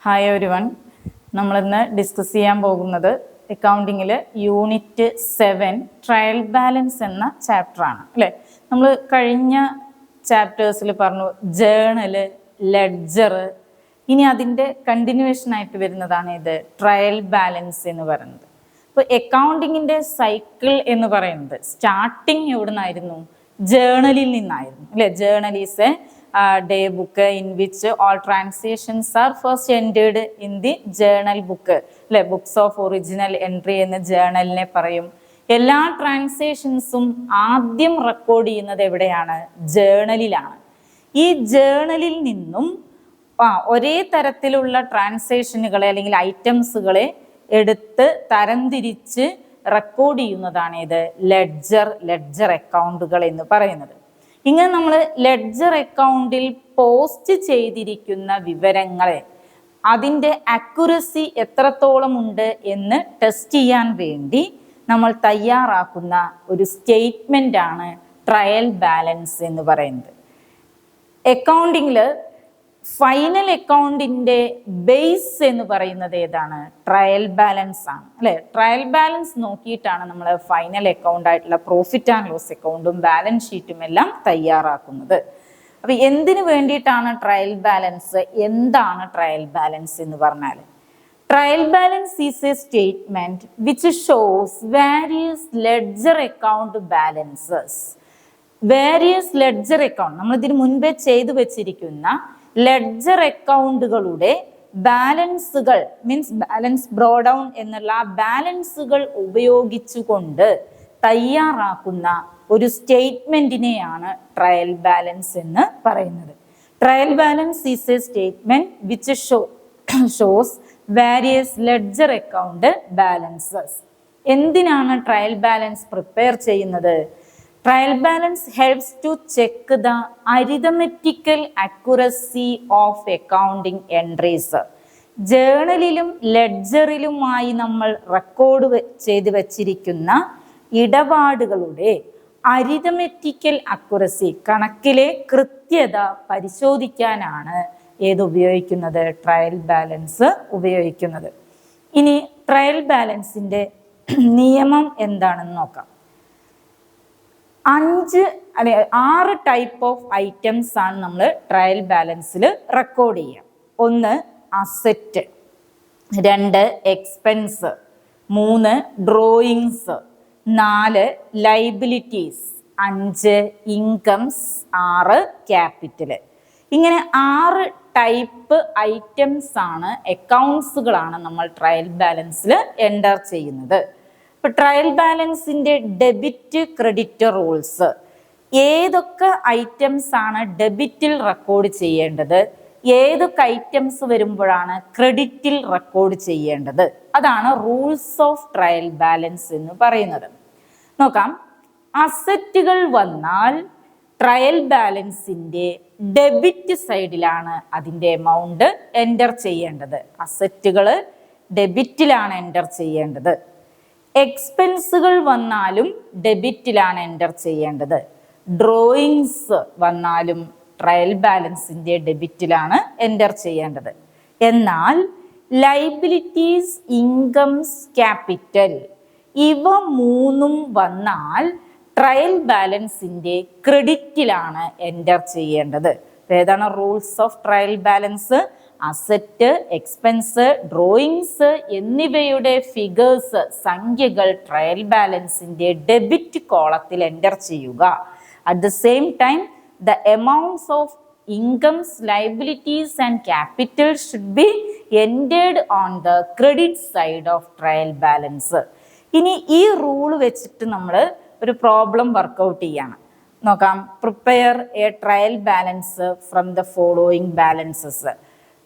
Hi everyone. നമ്മളിന്ന് discuss ചെയ്യാൻ പോകുന്നത് അക്കൗണ്ടിങ്ങിൽ യൂണിറ്റ് 7 ട്രയൽ ബാലൻസ് എന്ന ചാപ്റ്ററാണ് അല്ലേ. നമ്മൾ കഴിഞ്ഞ ചാപ്റ്റേഴ്സിൽ പറഞ്ഞു ജേണല്, ലെഡ്ജർ. ഇനി അതിൻ്റെ കണ്ടിന്യൂവേഷൻ ആയിട്ട് വരുന്നതാണ് ഇത് ട്രയൽ ബാലൻസ് എന്ന് പറയുന്നത്. അപ്പോൾ അക്കൗണ്ടിങ്ങിൻ്റെ സൈക്കിൾ എന്ന് പറയുന്നത് സ്റ്റാർട്ടിങ് എവിടെ നിന്നായിരുന്നു? ജേണലിൽ നിന്നായിരുന്നു അല്ലേ. Journal is A day book in which all transactions are first entered in the journal book അല്ലെ. ബുക്സ് ഓഫ് ഒറിജിനൽ എൻട്രി എന്ന ജേണലിനെ പറയും. എല്ലാ ട്രാൻസാക്ഷൻസും ആദ്യം റെക്കോർഡ് ചെയ്യുന്നത് എവിടെയാണ്? ജേണലിലാണ്. ഈ ജേണലിൽ നിന്നും ഒരേ തരത്തിലുള്ള ട്രാൻസാക്ഷനുകളെ അല്ലെങ്കിൽ ഐറ്റംസുകളെ എടുത്ത് തരംതിരിച്ച് റെക്കോർഡ് ചെയ്യുന്നതാണ് ഇത് ലെഡ്ജർ അക്കൗണ്ടുകൾ എന്ന് പറയുന്നത്. ഇങ്ങനെ നമ്മൾ ലെഡ്ജർ അക്കൗണ്ടിൽ പോസ്റ്റ് ചെയ്തിരിക്കുന്ന വിവരങ്ങളെ അതിൻ്റെ അക്യുറസി എത്രത്തോളം ഉണ്ട് എന്ന് ടെസ്റ്റ് ചെയ്യാൻ വേണ്ടി നമ്മൾ തയ്യാറാക്കുന്ന ഒരു സ്റ്റേറ്റ്മെൻ്റ് ആണ് ട്രയൽ ബാലൻസ് എന്ന് പറയുന്നത്. അക്കൗണ്ടിങ്ങിൽ ഫൈനൽ അക്കൗണ്ടിൻ്റെ ബേസ് എന്ന് പറയുന്നത് ഏതാണ്? ട്രയൽ ബാലൻസ് ആണ് അല്ലേ. ട്രയൽ ബാലൻസ് നോക്കിയിട്ടാണ് നമ്മൾ ഫൈനൽ അക്കൗണ്ട് ആയിട്ടുള്ള പ്രോഫിറ്റ് ആൻഡ് ലോസ് അക്കൗണ്ടും ബാലൻസ് ഷീറ്റും എല്ലാം തയ്യാറാക്കുന്നത്. അപ്പം എന്തിനു വേണ്ടിയിട്ടാണ് ട്രയൽ ബാലൻസ്? എന്താണ് ട്രയൽ ബാലൻസ് എന്ന് പറഞ്ഞാൽ? Trial balance is a statement which shows various ledger account balances. Various ledger account നമ്മൾ ഇതിന് മുൻപേ ചെയ്തു വെച്ചിരിക്കുന്ന ലെഡ്ജർ അക്കൗണ്ടുകളുടെ ബാലൻസുകൾ മീൻസ് ബാലൻസ് ബ്രോ ഡൗൺ എന്നുള്ള ബാലൻസുകൾ ഉപയോഗിച്ചുകൊണ്ട് തയ്യാറാക്കുന്ന ഒരു സ്റ്റേറ്റ്മെന്റിനെയാണ് ട്രയൽ ബാലൻസ് എന്ന് പറയുന്നത്. Trial balance is a statement which shows various ledger account balances. എന്തിനാണ് ട്രയൽ ബാലൻസ് പ്രിപ്പയർ ചെയ്യുന്നത്? Trial balance helps to check the arithmetical accuracy of accounting entries. ജേണലിലും ലെഡ്ജറിലുമായി നമ്മൾ റെക്കോർഡ് ചെയ്ത് വച്ചിരിക്കുന്ന ഇടപാടുകളുടെ അരിതമെറ്റിക്കൽ അക്യുറസി, കണക്കിലെ കൃത്യത പരിശോധിക്കാനാണ് ഉപയോഗിക്കുന്നത്? ട്രയൽ ബാലൻസ് ഉപയോഗിക്കുന്നത്. ഇനി ട്രയൽ ബാലൻസിൻ്റെ നിയമം എന്താണെന്ന് നോക്കാം. 6 ടൈപ്പ് ഓഫ് ഐറ്റംസ് ആണ് നമ്മൾ ട്രയൽ ബാലൻസിൽ റെക്കോർഡ് ചെയ്യുക. 1 asset, 2 expense, 3 drawings, 4 liabilities, 5 incomes, 6 capital. ഇങ്ങനെ 6 ടൈപ്പ് ഐറ്റംസ് ആണ്, അക്കൗണ്ട്സുകളാണ് നമ്മൾ ട്രയൽ ബാലൻസിൽ എൻ്റർ ചെയ്യുന്നത്. ഇപ്പം ട്രയൽ ബാലൻസിൻ്റെ ഡെബിറ്റ് ക്രെഡിറ്റ് റൂൾസ്, ഏതൊക്കെ ഐറ്റംസ് ആണ് ഡെബിറ്റിൽ റെക്കോർഡ് ചെയ്യേണ്ടത്, ഏതൊക്കെ ഐറ്റംസ് വരുമ്പോഴാണ് ക്രെഡിറ്റിൽ റെക്കോർഡ് ചെയ്യേണ്ടത്, അതാണ് റൂൾസ് ഓഫ് ട്രയൽ ബാലൻസ് എന്ന് പറയുന്നത്. നോക്കാം. അസറ്റുകൾ വന്നാൽ ട്രയൽ ബാലൻസിൻ്റെ ഡെബിറ്റ് സൈഡിലാണ് അതിൻ്റെ എമൗണ്ട് എൻ്റർ ചെയ്യേണ്ടത്. അസറ്റുകൾ ഡെബിറ്റിലാണ് എൻ്റർ ചെയ്യേണ്ടത്. എക്സ്പെൻസുകൾ വന്നാലും ഡെബിറ്റിലാണ് എൻ്റർ ചെയ്യേണ്ടത്. ഡ്രോയിങ്സ് വന്നാലും ട്രയൽ ബാലൻസിൻ്റെ ഡെബിറ്റിലാണ് എൻ്റർ ചെയ്യേണ്ടത്. എന്നാൽ ലൈബിലിറ്റീസ്, ഇൻകംസ്, ക്യാപിറ്റൽ ഇവ 3 വന്നാൽ ട്രയൽ ബാലൻസിൻ്റെ ക്രെഡിറ്റിലാണ് എൻ്റർ ചെയ്യേണ്ടത്. ഏതാണ് rules of trial balance? Asset, expense, drawings എന്നിവയുടെ ഫിഗേഴ്സ്, സംഖ്യകൾ ട്രയൽ ബാലൻസിൻ്റെ ഡെബിറ്റ് കോളത്തിൽ എൻ്റർ ചെയ്യുക. At the same time the amounts of incomes, liabilities and capital should be entered on the credit side of trial balance. ഇനി ഈ rule വെച്ചിട്ട് നമ്മൾ ഒരു problem workout ചെയ്യാണ്. നോക്കാം. Prepare A trial balance from the following balances.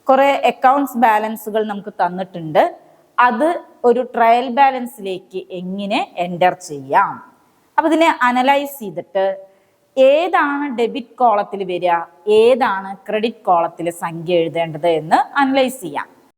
കുറേ accounts ബാലൻസുകൾ നമുക്ക് തന്നിട്ടുണ്ട്. അത് ഒരു ട്രയൽ ബാലൻസിലേക്ക് എങ്ങനെ എൻ്റർ ചെയ്യാം? അപ്പം ഇതിനെ അനലൈസ് ചെയ്തിട്ട് ഏതാണ് ഡെബിറ്റ് കോളത്തിൽ വരിക, ഏതാണ് ക്രെഡിറ്റ് കോളത്തിൽ സംഖ്യ എഴുതേണ്ടത് എന്ന് അനലൈസ് ചെയ്യാം.